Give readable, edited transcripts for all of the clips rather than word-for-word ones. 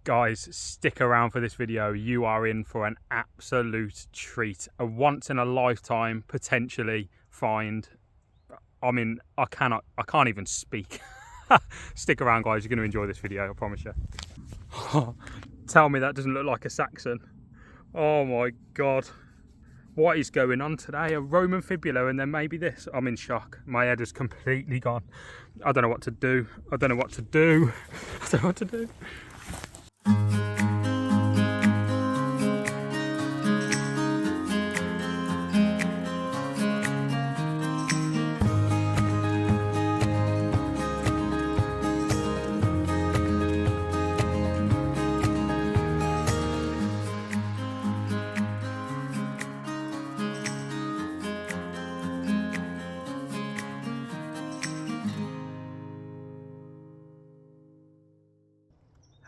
Guys, stick around for this video. You are in for an absolute treat. A once in a lifetime, potentially, find. I mean, I can't even speak. Stick around, guys. You're going to enjoy this video, I promise you. Tell me that doesn't look like a Saxon. Oh my God. What is going on today? A Roman fibula and then maybe this. I'm in shock. My head is completely gone. I don't know what to do. I don't know what to do. I don't know what to do.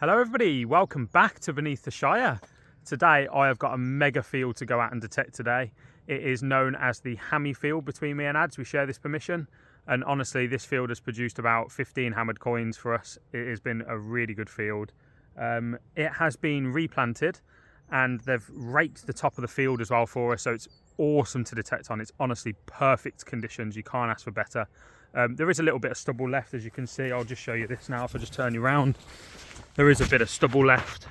Hello everybody, welcome back to Beneath the Shire. Today I have got a mega field to go out and detect today. It is known as the Hammy field between me and Ads. We share this permission, and honestly this field has produced about 15 hammered coins for us. It has been a really good field. It has been replanted and they've raked the top of the field as well for us, so it's awesome to detect on. It's honestly perfect conditions, you can't ask for better. There is a little bit of stubble left, as you can see. I'll just show you this now if I just turn you around. There is a bit of stubble left,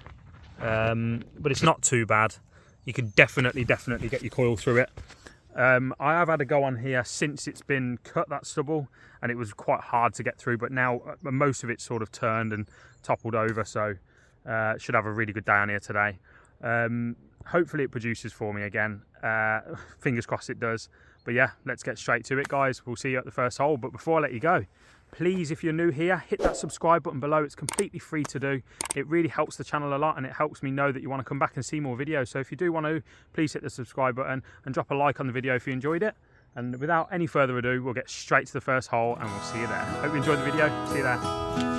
but it's not too bad. You can definitely get your coil through it. I have had a go on here since it's been cut, that stubble, and it was quite hard to get through, but now most of it's sort of turned and toppled over, so should have a really good day on here today. Hopefully it produces for me again. Fingers crossed it does. But yeah, let's get straight to it, guys. We'll see you at the first hole. But before I let you go, please, if you're new here, hit that subscribe button below. It's completely free to do. It really helps the channel a lot, and it helps me know that you want to come back and see more videos. So if you do want to, please hit the subscribe button and drop a like on the video if you enjoyed it. And without any further ado, we'll get straight to the first hole and we'll see you there. Hope you enjoyed the video. See you there.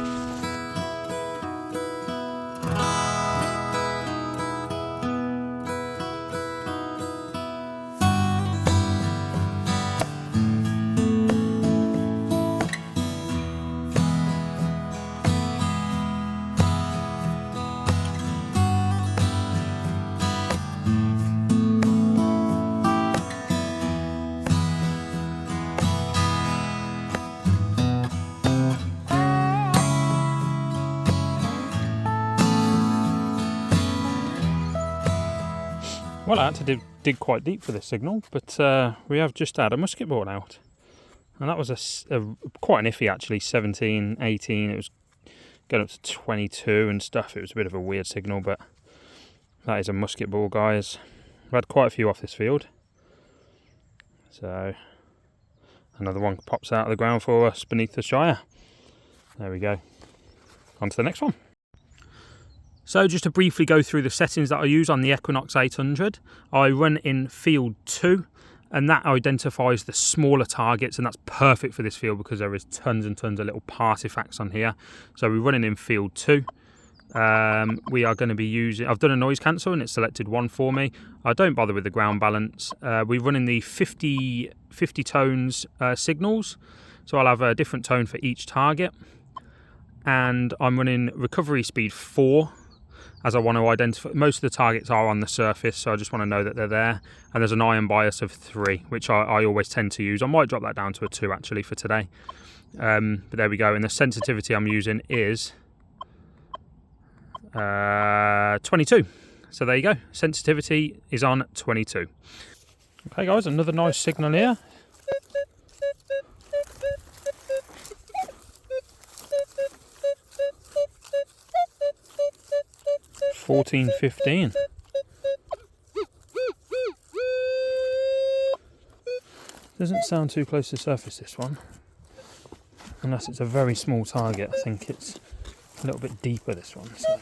Well, I had to dig quite deep for this signal, but we have just had a musket ball out. And that was quite an iffy actually, 17, 18, it was going up to 22 and stuff. It was a bit of a weird signal, but that is a musket ball, guys. I've had quite a few off this field. So, another one pops out of the ground for us beneath the Shire. There we go. On to the next one. So just to briefly go through the settings that I use on the Equinox 800, I run in field 2, and that identifies the smaller targets, and that's perfect for this field because there is tons and tons of little partifacts on here. So we're running in field 2. We are going to be using, I've done a noise cancel and it's selected 1 for me. I don't bother with the ground balance. We run in the 50 tones signals, so I'll have a different tone for each target. And I'm running recovery speed 4. As I want to identify, most of the targets are on the surface, so I just want to know that they're there. And there's an iron bias of 3, which I always tend to use. I might drop that down to a 2 actually for today. But there we go. And the sensitivity I'm using is 22. So there you go. Sensitivity is on 22. Okay, guys, another nice signal here. 14-15. Doesn't sound too close to the surface, this one. Unless it's a very small target. I think it's a little bit deeper, this one. So.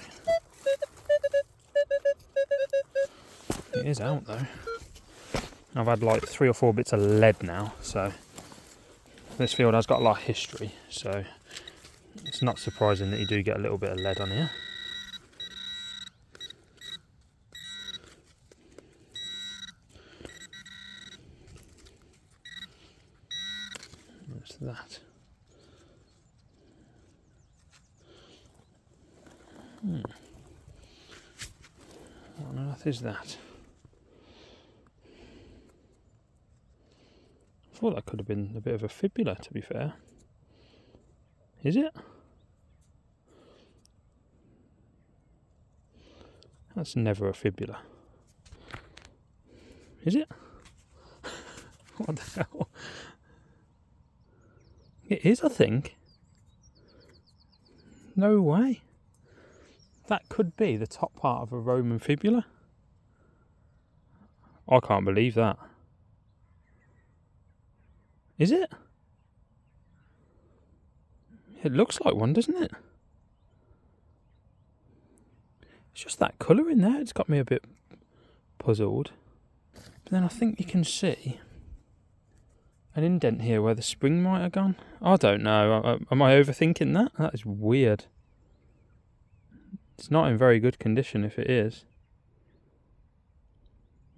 It is out though. I've had like 3 or 4 bits of lead now, so this field has got a lot of history, so it's not surprising that you do get a little bit of lead on here. That. earth is that? I thought that could have been a bit of a fibula, to be fair. Is it? That's never a fibula. Is it? What the hell? It is, I think. No way. That could be the top part of a Roman fibula. I can't believe that. Is it? It looks like one, doesn't it? It's just that colour in there. It's got me a bit puzzled. But then I think you can see an indent here where the spring might have gone. I don't know. Am I overthinking that? That is weird. It's not in very good condition if it is.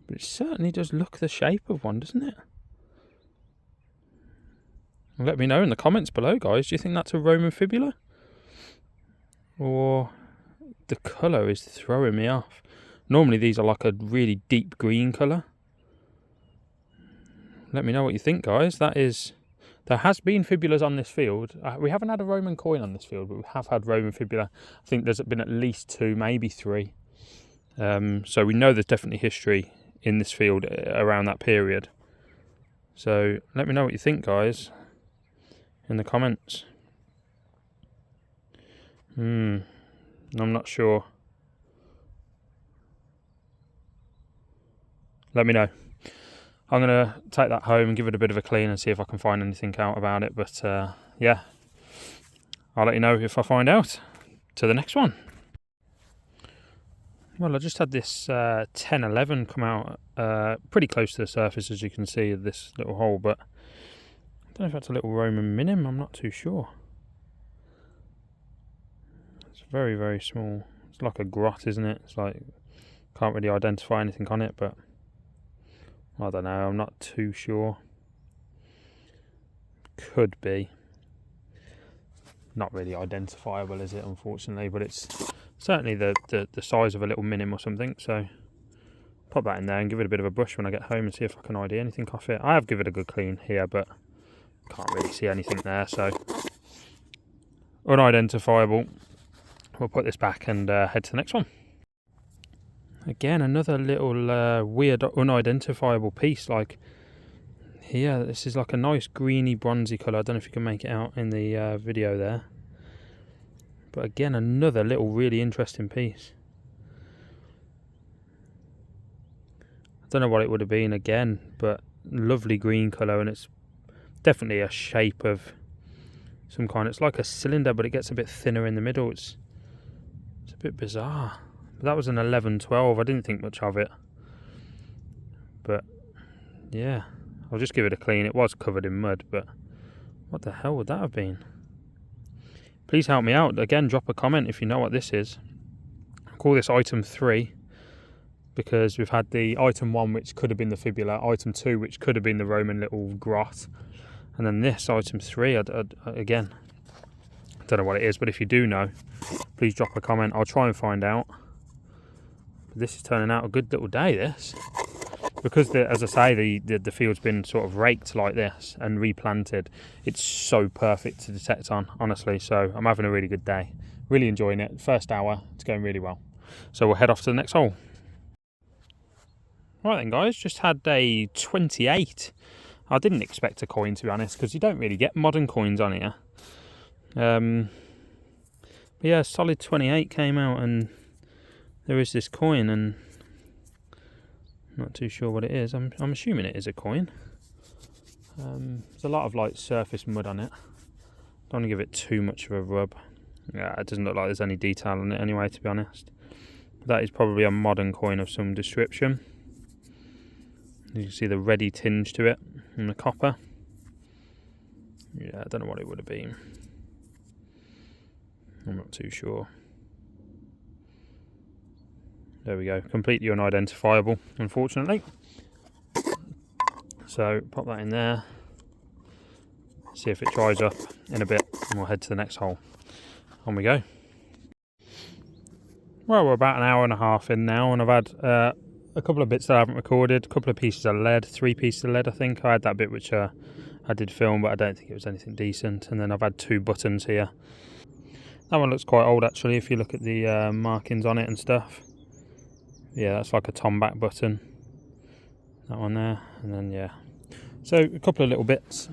But it certainly does look the shape of one, doesn't it? Let me know in the comments below, guys. Do you think that's a Roman fibula? Or the colour is throwing me off. Normally these are like a really deep green colour. Let me know what you think, guys. There has been fibulas on this field. We haven't had a Roman coin on this field, but we have had Roman fibula. I think there's been at least 2, maybe 3. So we know there's definitely history in this field around that period. So let me know what you think, guys, in the comments. I'm not sure. Let me know. I'm going to take that home and give it a bit of a clean and see if I can find anything out about it. But yeah, I'll let you know if I find out. To the next one. Well, I just had this 1011 come out pretty close to the surface, as you can see, of this little hole. But I don't know if that's a little Roman minim. I'm not too sure. It's very, very small. It's like a grot, isn't it? It's like, can't really identify anything on it, but I don't know, I'm not too sure. Could be. Not really identifiable, is it, unfortunately, but it's certainly the size of a little minim or something, so pop that in there and give it a bit of a brush when I get home and see if I can ID anything off it. I have given it a good clean here, but can't really see anything there, so unidentifiable. We'll put this back and head to the next one. Again, another little weird unidentifiable piece. Like here, this is like a nice greeny bronzy colour. I don't know if you can make it out in the video there. But again, another little really interesting piece. I don't know what it would have been again, but lovely green colour, and it's definitely a shape of some kind. It's like a cylinder, but it gets a bit thinner in the middle. It's a bit bizarre. But that was an 1112. I didn't think much of it, but yeah, I'll just give it a clean. It was covered in mud, but what the hell would that have been? Please help me out. Again, drop a comment if you know what this is. I'll call this item 3 because we've had the item 1, which could have been the fibula, item 2, which could have been the Roman little grot, and then this item 3. Again, I don't know what it is, but if you do know, please drop a comment. I'll try and find out. This is turning out a good little day, this, because as I say, the field's been sort of raked like this and replanted. It's so perfect to detect on, honestly. So I'm having a really good day, really enjoying it. First hour, it's going really well. So we'll head off to the next hole. Right then, guys, just had a 28. I didn't expect a coin, to be honest, because you don't really get modern coins on here. But yeah, solid 28 came out, and there is this coin, and I'm not too sure what it is. I'm assuming it is a coin. There's a lot of like surface mud on it. Don't want to give it too much of a rub. Yeah, it doesn't look like there's any detail on it anyway, to be honest. But that is probably a modern coin of some description. You can see the reddy tinge to it and the copper. Yeah, I don't know what it would have been. I'm not too sure. There we go, completely unidentifiable, unfortunately. So pop that in there, see if it dries up in a bit, and we'll head to the next hole. On we go. Well, we're about an hour and a half in now, and I've had a couple of bits that I haven't recorded, a couple of pieces of lead, 3 pieces of lead I think. I had that bit which I did film, but I don't think it was anything decent. And then I've had 2 buttons here. That one looks quite old actually, if you look at the markings on it and stuff. Yeah, that's like a tomback button. That one there, and then yeah. So a couple of little bits.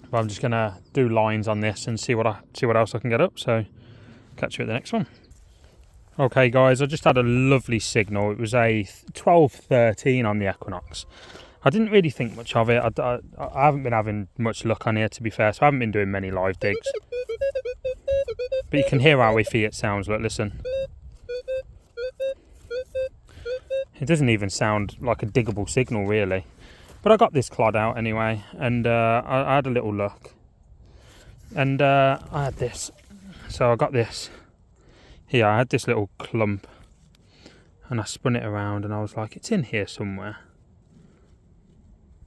But I'm just gonna do lines on this and see what else I can get up. So catch you at the next one. Okay guys, I just had a lovely signal. It was a 12-13 on the Equinox. I didn't really think much of it. I haven't been having much luck on here, to be fair, so I haven't been doing many live digs. But you can hear how iffy it sounds. Look, listen. It doesn't even sound like a diggable signal really. But I got this clod out anyway, and I had a little look. And I had this. So I got this. Here, I had this little clump. And I spun it around and I was like, it's in here somewhere.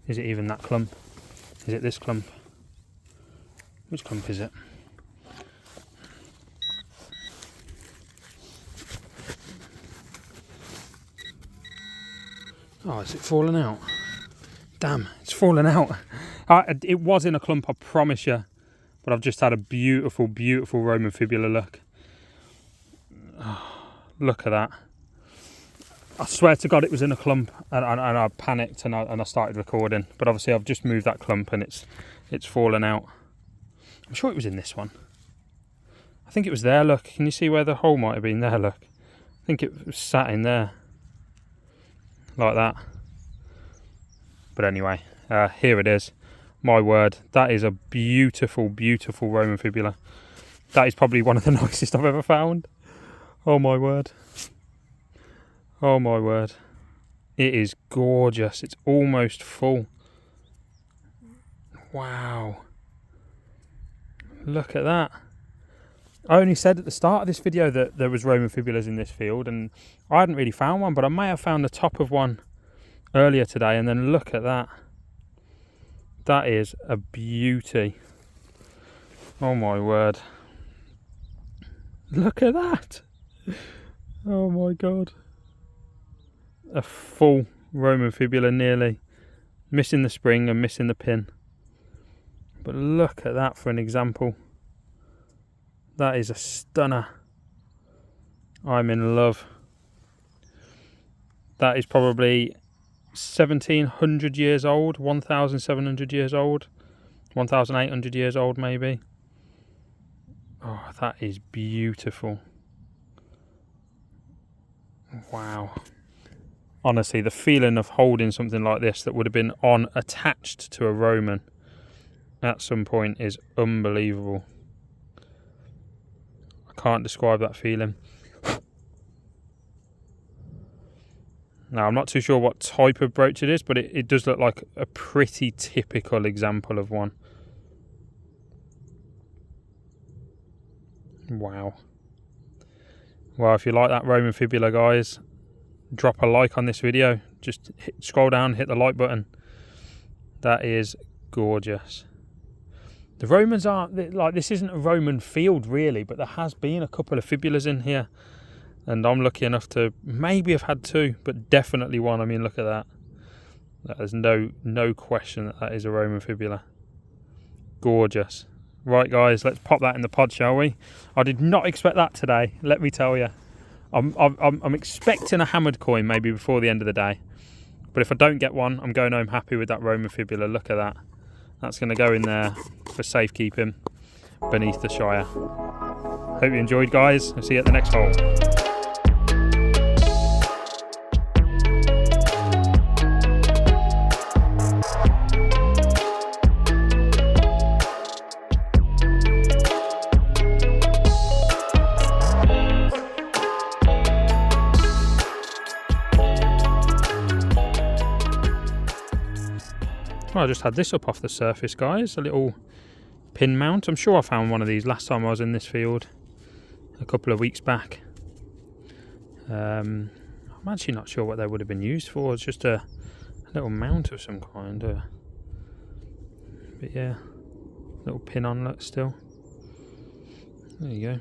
Is it even that clump? Is it this clump? Which clump is it? Oh, is it falling out? Damn, it's fallen out. It was in a clump, I promise you. But I've just had a beautiful, beautiful Roman fibula look. Oh, look at that. I swear to God it was in a clump, and I panicked and I started recording. But obviously I've just moved that clump and it's fallen out. I'm sure it was in this one. I think it was there, look. Can you see where the hole might have been there, look? I think it was sat in there. Like that. But anyway, here it is. My word, that is a beautiful, beautiful Roman fibula. That is probably one of the nicest I've ever found. Oh my word. Oh my word. It is gorgeous. It's almost full. Wow. Look at that. I only said at the start of this video that there was Roman fibulas in this field, and I hadn't really found one, but I may have found the top of one earlier today, and then look at that. That is a beauty. Oh my word. Look at that. Oh my God. A full Roman fibula nearly. Missing the spring and missing the pin. But look at that for an example. That is a stunner. I'm in love. That is probably 1700 years old, 1700 years old, 1800 years old maybe. Oh, that is beautiful. Wow. Honestly, the feeling of holding something like this that would have been attached to a Roman at some point is unbelievable. I can't describe that feeling. Now, I'm not too sure what type of brooch it is, but it does look like a pretty typical example of one. Wow. Well, if you like that Roman fibula, guys, drop a like on this video. Just scroll down, hit the like button. That is gorgeous. The Romans aren't, like, this isn't a Roman field really, but there has been a couple of fibulas in here. And I'm lucky enough to maybe have had 2, but definitely 1. I mean, look at that. There's no question that is a Roman fibula. Gorgeous. Right, guys, let's pop that in the pod, shall we? I did not expect that today, let me tell you. I'm expecting a hammered coin maybe before the end of the day. But if I don't get one, I'm going home happy with that Roman fibula. Look at that. That's going to go in there for safekeeping beneath the Shire. Hope you enjoyed, guys. I'll see you at the next hole. Well, I just had this up off the surface, guys, a little pin mount. I'm sure I found one of these last time I was in this field, a couple of weeks back. I'm actually not sure what they would have been used for. It's just a little mount of some kind. But yeah, little pin on, look, still. There you go.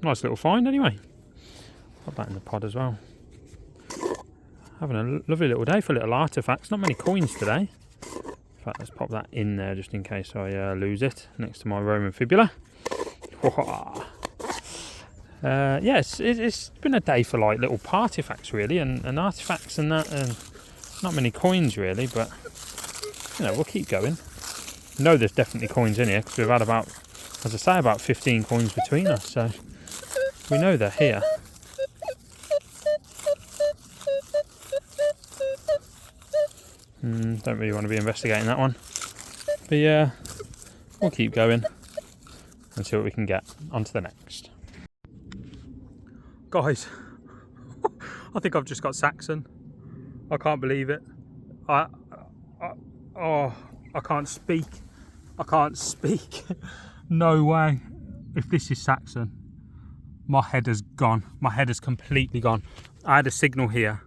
Nice little find anyway. Pop that in the pod as well. Having a lovely little day for little artefacts. Not many coins today. In fact, let's pop that in there just in case I lose it next to my Roman fibula. Yeah, it's been a day for like little artifacts really, and artifacts and that, and not many coins really, but you know, we'll keep going. I know there's definitely coins in here because we've had about, as I say, about 15 coins between us, so we know they're here. Don't really want to be investigating that one, but yeah, we'll keep going and see what we can get. On to the next. Guys, I think I've just got Saxon. I can't believe it. I can't speak. I can't speak. No way. If this is Saxon, my head has gone. My head has completely gone. I had a signal here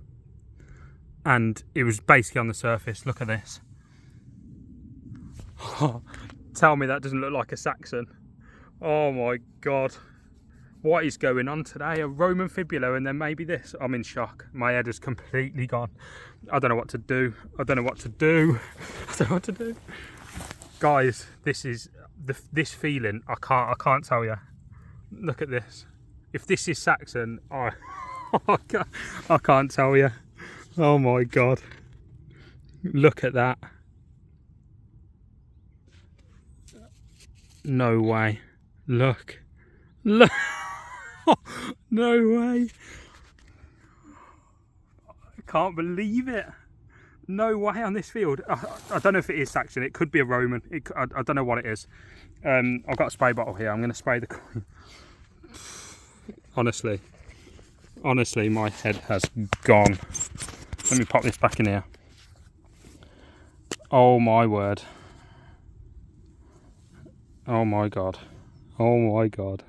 and it was basically on the surface. Look at this. Tell me that doesn't look like a Saxon. Oh my God. What is going on today? A Roman fibula and then maybe this. I'm in shock. My head is completely gone. I don't know what to do. I don't know what to do. I don't know what to do. Guys, this is this feeling. I can't tell you. Look at this. If this is Saxon, I can't tell you. Oh my God. Look at that. No way. Look. Look. No way. I can't believe it. No way on this field. I don't know if it is Saxon. It could be a Roman. I don't know what it is. I've got a spray bottle here. I'm going to spray the coin. Honestly, my head has gone. Let me pop this back in here. Oh my word. Oh my God. Oh my God.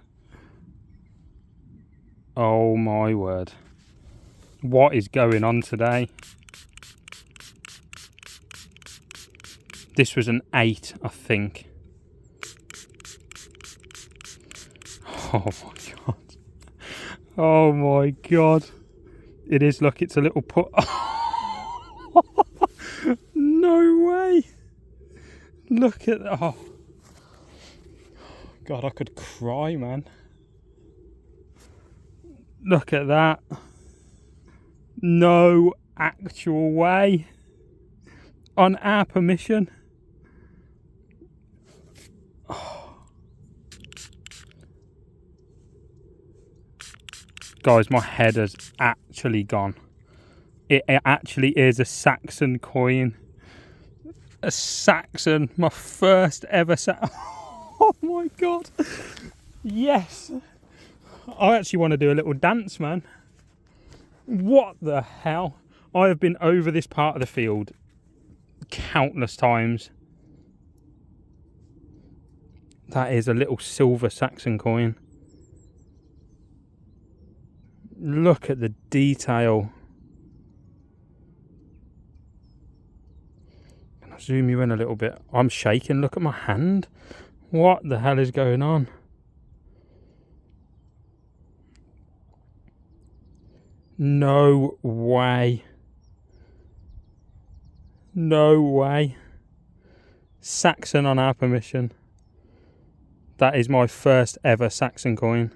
Oh my word. What is going on today? This was an 8, I think. Oh my God. Oh my God. It is, look, it's a little put. No way. Look at that. Oh. God, I could cry, man. Look at that. No actual way. On our permission. Oh. Guys, my head has actually gone. It actually is a Saxon coin. A Saxon. My first ever Saxon. Oh my God. Yes. I actually want to do a little dance, man. What the hell? I have been over this part of the field countless times. That is a little silver Saxon coin. Look at the detail. Can I zoom you in a little bit? I'm shaking. Look at my hand. What the hell is going on? No way. No way. Saxon on our permission. That is my first ever Saxon coin.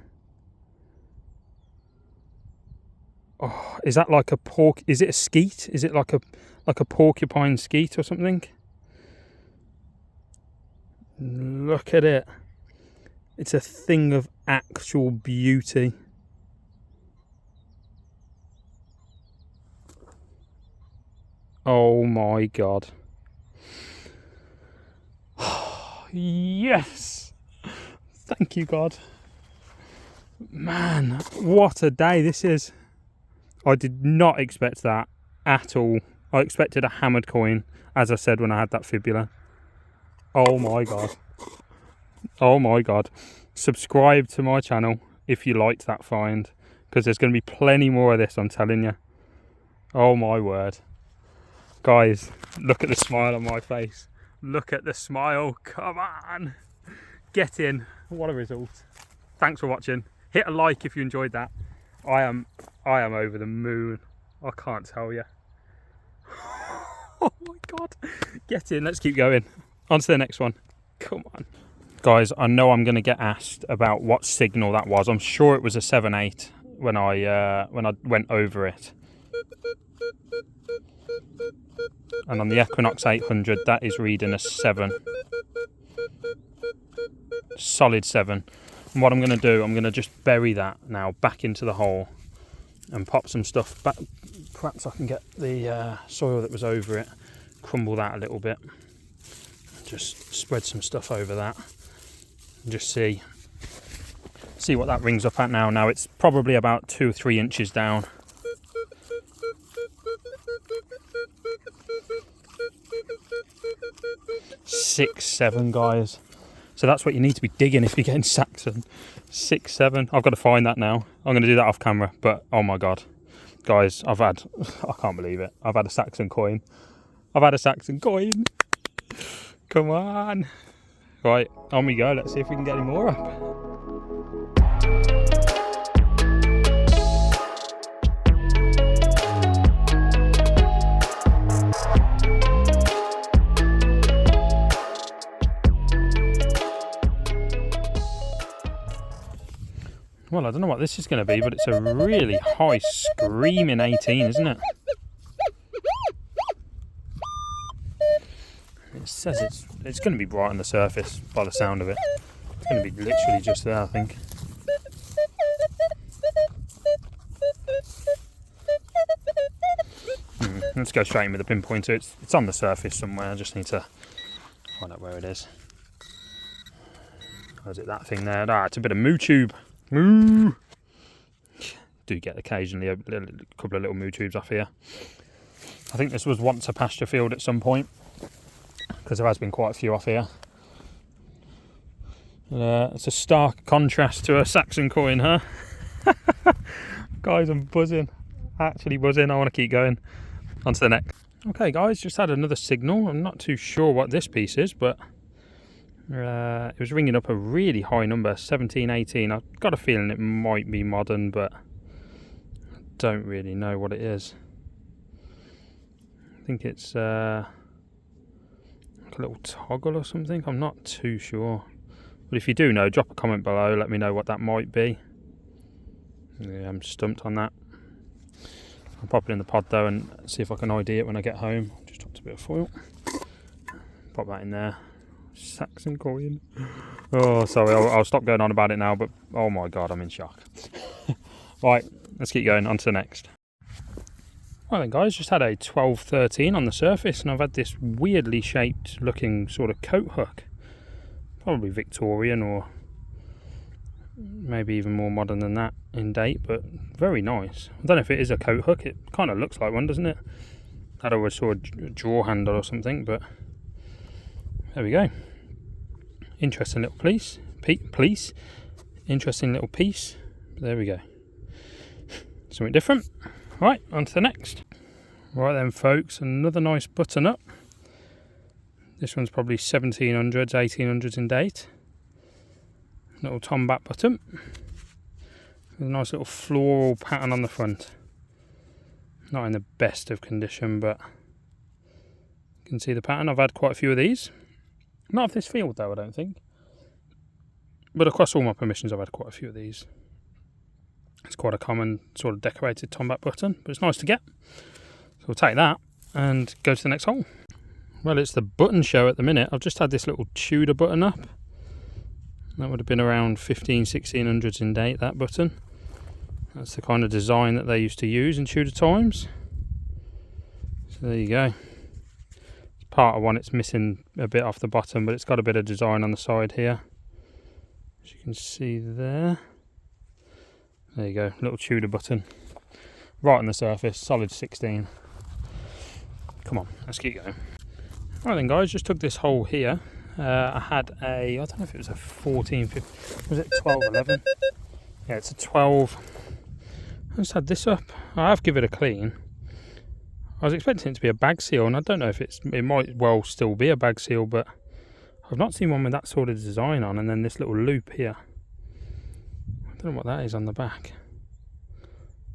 Oh, is that like a pork? Is it a skeet? Is it like a porcupine skeet or something? Look at it. It's a thing of actual beauty. Oh my God. Yes. Thank you, God. Man, what a day this is. I did not expect that at all. I expected a hammered coin, as I said when I had that fibula. Oh my God. Oh my God. Subscribe to my channel if you liked that find, because there's going to be plenty more of this, I'm telling you. Oh my word. Guys, look at the smile on my face. Look at the smile. Come on. Get in. What a result. Thanks for watching. Hit a like if you enjoyed that. I am I am over the moon. I can't tell you. Oh my God. Get in, let's keep going. On to the next one. Come on. Guys, I know I'm going to get asked about what signal that was. I'm sure it was a 7/8 when I went over it. And on the Equinox 800, that is reading a 7. Solid 7. And what I'm going to do, I'm going to just bury that now back into the hole and pop some stuff back. Perhaps I can get the soil that was over it, crumble that a little bit. Just spread some stuff over that and just see what that rings up at now. Now it's probably about 2 or 3 inches down. Six, 7, guys. So that's what you need to be digging if you're getting Saxon. 6, 7. I've got to find that now. I'm going to do that off camera, but oh my God. Guys, I can't believe it. I've had a Saxon coin. Come on. Right, on we go. Let's see if we can get any more up. Well, I don't know what this is going to be, but it's a really high screaming 18, isn't it? It says it's going to be bright on the surface by the sound of it. It's going to be literally just there, I think. Let's go straight in with the pinpointer. It's on the surface somewhere. I just need to find out where it is. Or is it that thing there? Ah, it's a bit of moo tube. Moo! Do get occasionally a couple of little moo tubes off here. I think this was once a pasture field at some point, because there has been quite a few off here. It's a stark contrast to a Saxon coin, huh? Guys, I'm buzzing. Actually buzzing. I want to keep going. On to the next. Okay, guys, just had another signal. I'm not too sure what this piece is, but it was ringing up a really high number, 17, 18. I've got a feeling it might be modern, but I don't really know what it is. I think it's like a little toggle or something. I'm not too sure. But if you do know, drop a comment below. Let me know what that might be. Yeah, I'm stumped on that. I'll pop it in the pod though and see if I can ID it when I get home. Just dropped a bit of foil. Pop that in there. Saxon coin. Oh, sorry, I'll stop going on about it now, but oh my God, I'm in shock. Right, let's keep going, on to the next. Right then guys, just had a 12-13 on the surface, and I've had this weirdly shaped looking sort of coat hook. Probably Victorian, or maybe even more modern than that in date, but very nice. I don't know if it is a coat hook. It kind of looks like one, doesn't it? Had a sort of draw handle or something, but there we go. Interesting little piece. Interesting little piece. There we go. Something different. Right, on to the next. Right then folks, another nice button up. This one's probably 1700s, 1800s in date. Little tomback button. With a nice little floral pattern on the front. Not in the best of condition, but you can see the pattern. I've had quite a few of these. Not of this field though, I don't think. But across all my permissions I've had quite a few of these. It's quite a common sort of decorated tomback button, but it's nice to get. So we'll take that and go to the next hole. Well, it's the button show at the minute. I've just had this little Tudor button up. That would have been around 1600s in date, that button. That's the kind of design that they used to use in Tudor times. So there you go. Part of one, it's missing a bit off the bottom, but it's got a bit of design on the side here, as you can see there. There you go, little Tudor button right on the surface, solid 16. Come on, let's keep going. Right then guys, just took this hole here. I had a, I don't know if it was a 14, 15, was it 12, 11? Yeah, it's a 12. I just had this up. I have given it a clean. I was expecting it to be a bag seal, and I don't know if it might well still be a bag seal, but I've not seen one with that sort of design on, and then this little loop here. I don't know what that is on the back.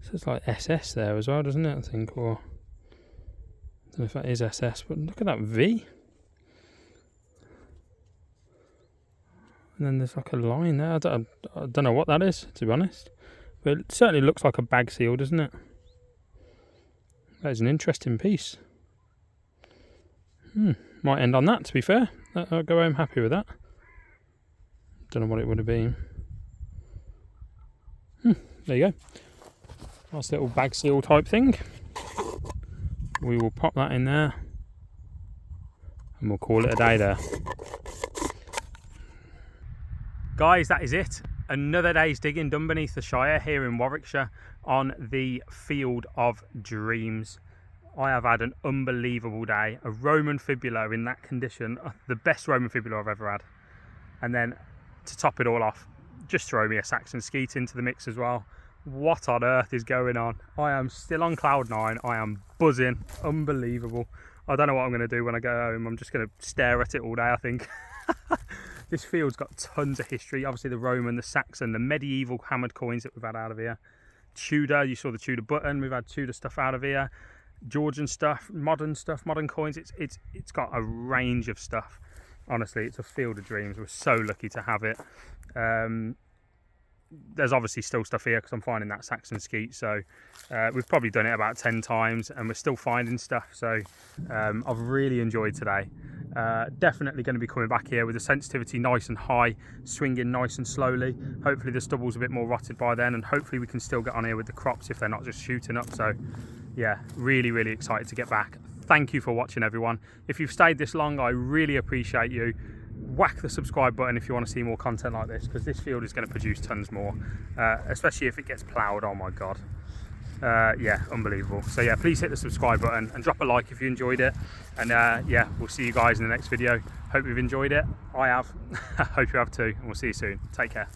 So it's like SS there as well, doesn't it, I think, or I don't know if that is SS, but look at that V. And then there's like a line there. I don't know what that is, to be honest. But it certainly looks like a bag seal, doesn't it? That is an interesting piece. Might end on that, to be fair. I'll go home happy with that. Don't know what it would have been. There you go. Nice little bag seal type thing. We will pop that in there. And we'll call it a day there. Guys, that is it. Another day's digging done beneath the Shire here in Warwickshire on the Field of Dreams. I have had an unbelievable day. A Roman fibula in that condition, the best Roman fibula I've ever had. And then to top it all off, just throw me a Saxon skeet into the mix as well. What on earth is going on? I am still on cloud 9. I am buzzing. Unbelievable. I don't know what I'm going to do when I go home. I'm just going to stare at it all day, I think. This field's got tons of history. Obviously the Roman, the Saxon, the medieval hammered coins that we've had out of here. Tudor, you saw the Tudor button. We've had Tudor stuff out of here. Georgian stuff, modern coins. It's got a range of stuff. Honestly, it's a field of dreams. We're so lucky to have it. There's obviously still stuff here because I'm finding that Saxon skeet, so we've probably done it about 10 times and we're still finding stuff, so I've really enjoyed today. Definitely going to be coming back here with the sensitivity nice and high, swinging nice and slowly. Hopefully the stubble's a bit more rotted by then, and hopefully we can still get on here with the crops if they're not just shooting up. So yeah, really excited to get back. Thank you for watching, everyone. If you've stayed this long, I really appreciate you. Whack the subscribe button if you want to see more content like this, because this field is going to produce tons more, especially if it gets ploughed. Oh my god, yeah, unbelievable. So yeah, please hit the subscribe button and drop a like if you enjoyed it, and yeah, we'll see you guys in the next video. Hope you've enjoyed it. I have. I hope you have too, and we'll see you soon. Take care.